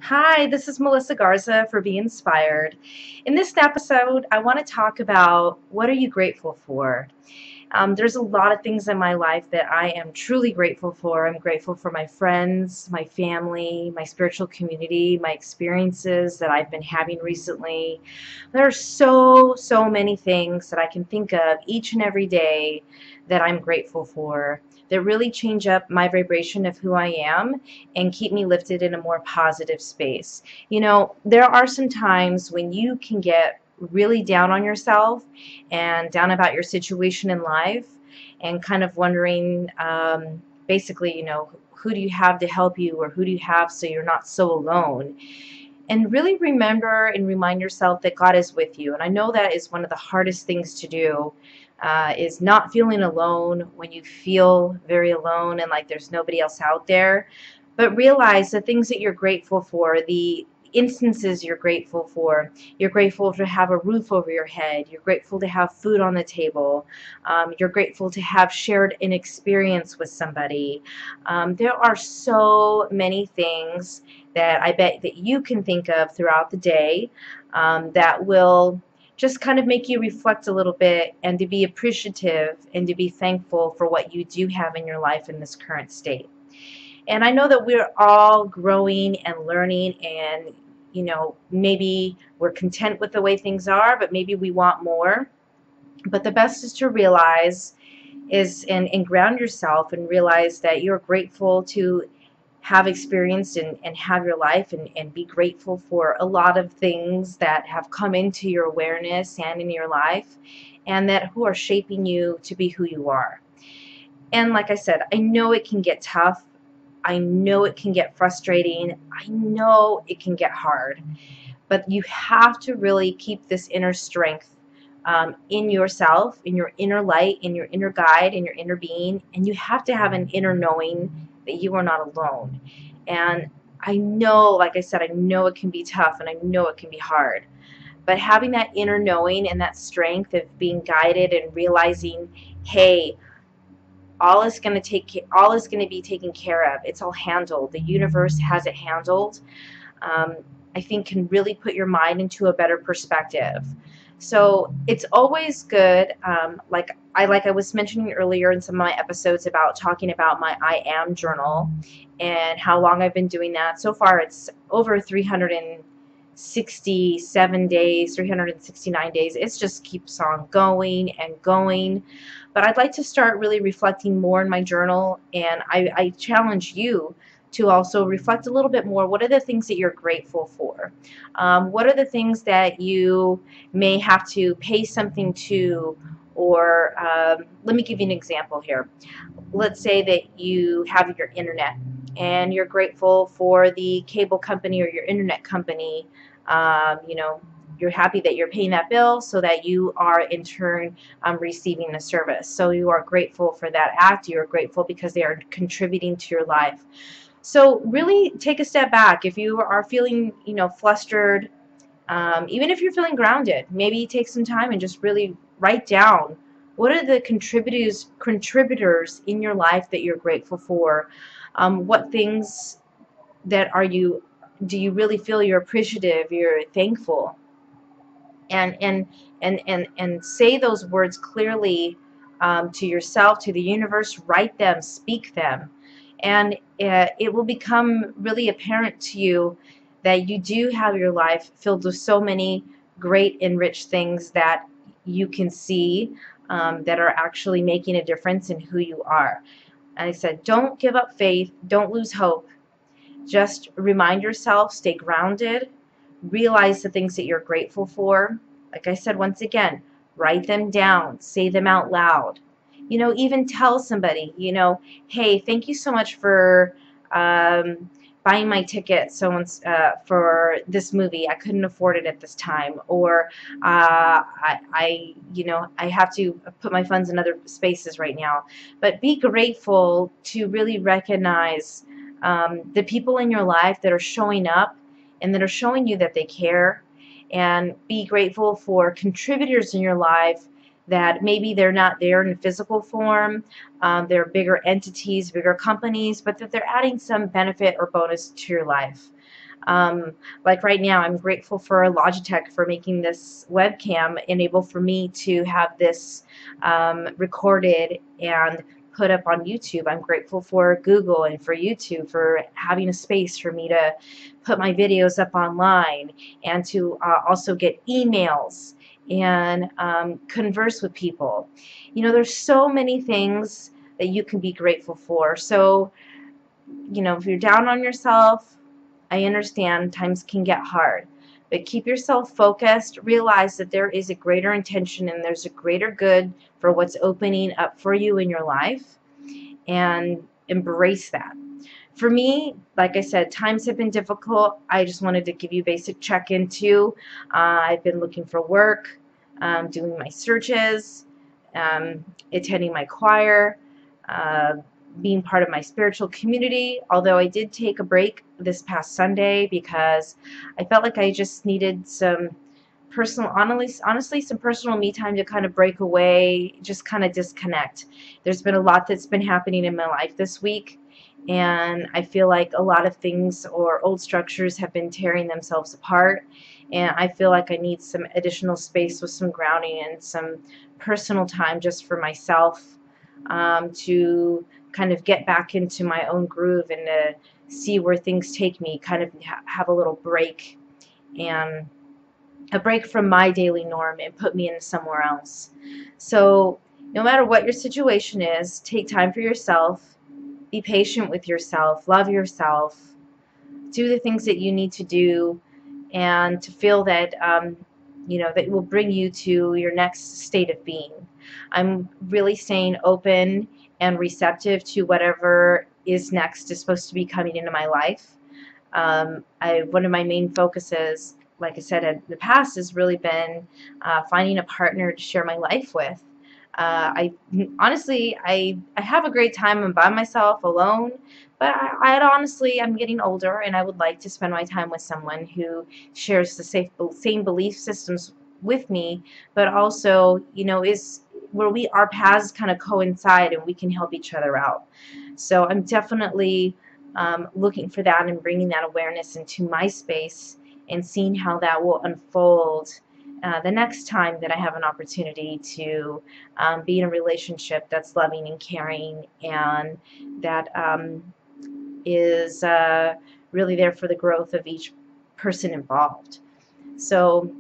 Hi, this is Melissa Garza for BeEnspired. In this episode, I want to talk about what are you grateful for? There's a lot of things in my life that I am truly grateful for. I'm grateful for my friends, my family, my spiritual community, my experiences that I've been having recently. There are so many things that I can think of each and every day that I'm grateful for that really change up my vibration of who I am and keep me lifted in a more positive space. You know, there are some times when you can get really down on yourself and down about your situation in life and kind of wondering, basically, who do you have to help you, or who do you have so you're not so alone? And really remember and remind yourself that God is with you. And I know that is one of the hardest things to do, is not feeling alone when you feel very alone and like there's nobody else out there. But realize the things that you're grateful for, the instances you're grateful for. You're grateful to have a roof over your head. You're grateful to have food on the table. You're grateful to have shared an experience with somebody. There are so many things that I bet that you can think of throughout the day, that will just kind of make you reflect a little bit and to be appreciative and to be thankful for what you do have in your life in this current state. And I know that we're all growing and learning, and maybe we're content with the way things are, but maybe we want more. But the best is to realize is and ground yourself and realize that you're grateful to have experienced and have your life, and be grateful for a lot of things that have come into your awareness and in your life, and that who are shaping you to be who you are. And like I said, I know it can get tough. I know it can get frustrating. I know it can get hard. But you have to really keep this inner strength, in yourself, in your inner light, in your inner guide, in your inner being. And you have to have an inner knowing that you are not alone. And I know, like I said, I know it can be tough and I know it can be hard. But having that inner knowing and that strength of being guided and realizing, hey, all is going to be taken care of. It's all handled. The universe has it handled. Um, I think can really put your mind into a better perspective. So it's always good, like I was mentioning earlier in some of my episodes about talking about my I am journal and how long I've been doing that. So far it's over 367 days, 369 days. It just keeps on going and going. But I'd like to start really reflecting more in my journal, and I challenge you to also reflect a little bit more. What are the things that you're grateful for? What are the things that you may have to pay something to, or let me give you an example here. Let's say that you have your internet and you're grateful for the cable company or your internet company. You're happy that you're paying that bill so that you are in turn, receiving the service. So you are grateful for that act. You are grateful because they are contributing to your life. So really take a step back. If you are feeling, flustered, even if you're feeling grounded, maybe take some time and just really write down what are the contributors in your life that you're grateful for. What things that do you really feel you're appreciative, you're thankful, and say those words clearly, to yourself, to the universe. Write them, speak them, and it will become really apparent to you that you do have your life filled with so many great and rich things that you can see, that are actually making a difference in who you are. And I said, don't give up faith, don't lose hope. Just remind yourself, stay grounded, realize the things that you're grateful for. Like I said, once again, write them down, say them out loud. Even tell somebody, hey, thank you so much for buying my ticket for this movie. I couldn't afford it at this time. Or I have to put my funds in other spaces right now. But be grateful to really recognize, the people in your life that are showing up and that are showing you that they care, and be grateful for contributors in your life that maybe they're not there in physical form, they're bigger entities, bigger companies, but that they're adding some benefit or bonus to your life. Like right now, I'm grateful for Logitech for making this webcam enable for me to have this recorded and put up on YouTube. I'm grateful for Google and for YouTube for having a space for me to put my videos up online and to also get emails and converse with people. You know, there's so many things that you can be grateful for. So, you know, if you're down on yourself, I understand times can get hard, but keep yourself focused. Realize that there is a greater intention and there's a greater good for what's opening up for you in your life, and embrace that. For me, like I said, times have been difficult. I just wanted to give you a basic check-in too. I've been looking for work, doing my searches, attending my choir, uh, being part of my spiritual community, although I did take a break this past Sunday because I felt like I just needed some personal, honestly, some personal me time to kind of break away, just kind of disconnect. There's been a lot that's been happening in my life this week, and I feel like a lot of things or old structures have been tearing themselves apart, and I feel like I need some additional space with some grounding and some personal time just for myself, to kind of get back into my own groove and to see where things take me, kind of have a little break, and a break from my daily norm and put me in somewhere else. So no matter what your situation is, take time for yourself, be patient with yourself, love yourself, do the things that you need to do, and to feel that you know, that will bring you to your next state of being. I'm really staying open and receptive to whatever is next is supposed to be coming into my life. One of my main focuses, like I said in the past, has really been finding a partner to share my life with. I honestly, I have a great time. I'm by myself, alone, but I'm getting older, and I would like to spend my time with someone who shares the same belief systems with me, but also, you know, is where our paths kind of coincide and we can help each other out. So I'm definitely looking for that and bringing that awareness into my space and seeing how that will unfold the next time that I have an opportunity to be in a relationship that's loving and caring, and that is really there for the growth of each person involved. So,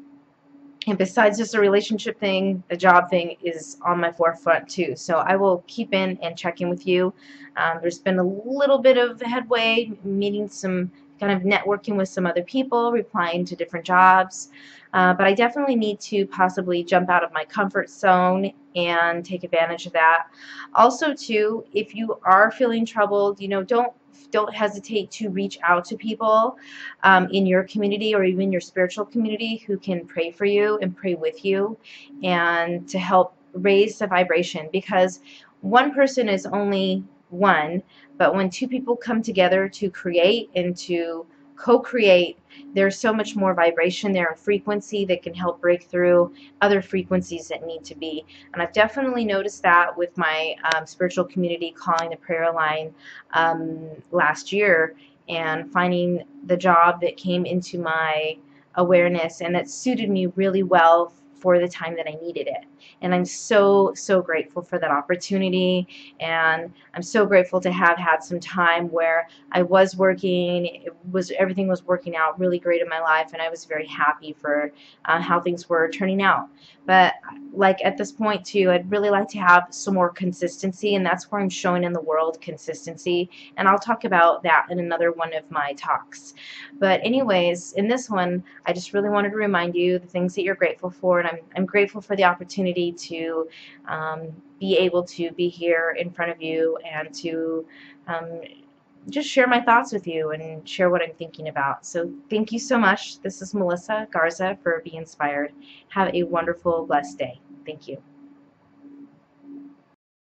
and besides just a relationship thing, the job thing is on my forefront too. So I will keep in and check in with you. There's been a little bit of headway, meeting some, kind of networking with some other people, replying to different jobs. But I definitely need to possibly jump out of my comfort zone and take advantage of that. Also too, if you are feeling troubled, you know, don't hesitate to reach out to people in your community or even your spiritual community who can pray for you and pray with you and to help raise the vibration, because one person is only one, but when two people come together to create and to co-create, there's so much more vibration there and frequency that can help break through other frequencies that need to be. And I've definitely noticed that with my spiritual community calling the prayer line last year, and finding the job that came into my awareness and that suited me really well for the time that I needed it. And I'm so grateful for that opportunity, and I'm so grateful to have had some time where I was working, everything was working out really great in my life, and I was very happy for how things were turning out. But like at this point too, I'd really like to have some more consistency, and that's where I'm showing in the world consistency, and I'll talk about that in another one of my talks. But anyways, in this one, I just really wanted to remind you the things that you're grateful for, and I'm grateful for the opportunity to be able to be here in front of you and to just share my thoughts with you and share what I'm thinking about. So thank you so much. This is Melissa Garza for Be Inspired. Have a wonderful, blessed day. Thank you.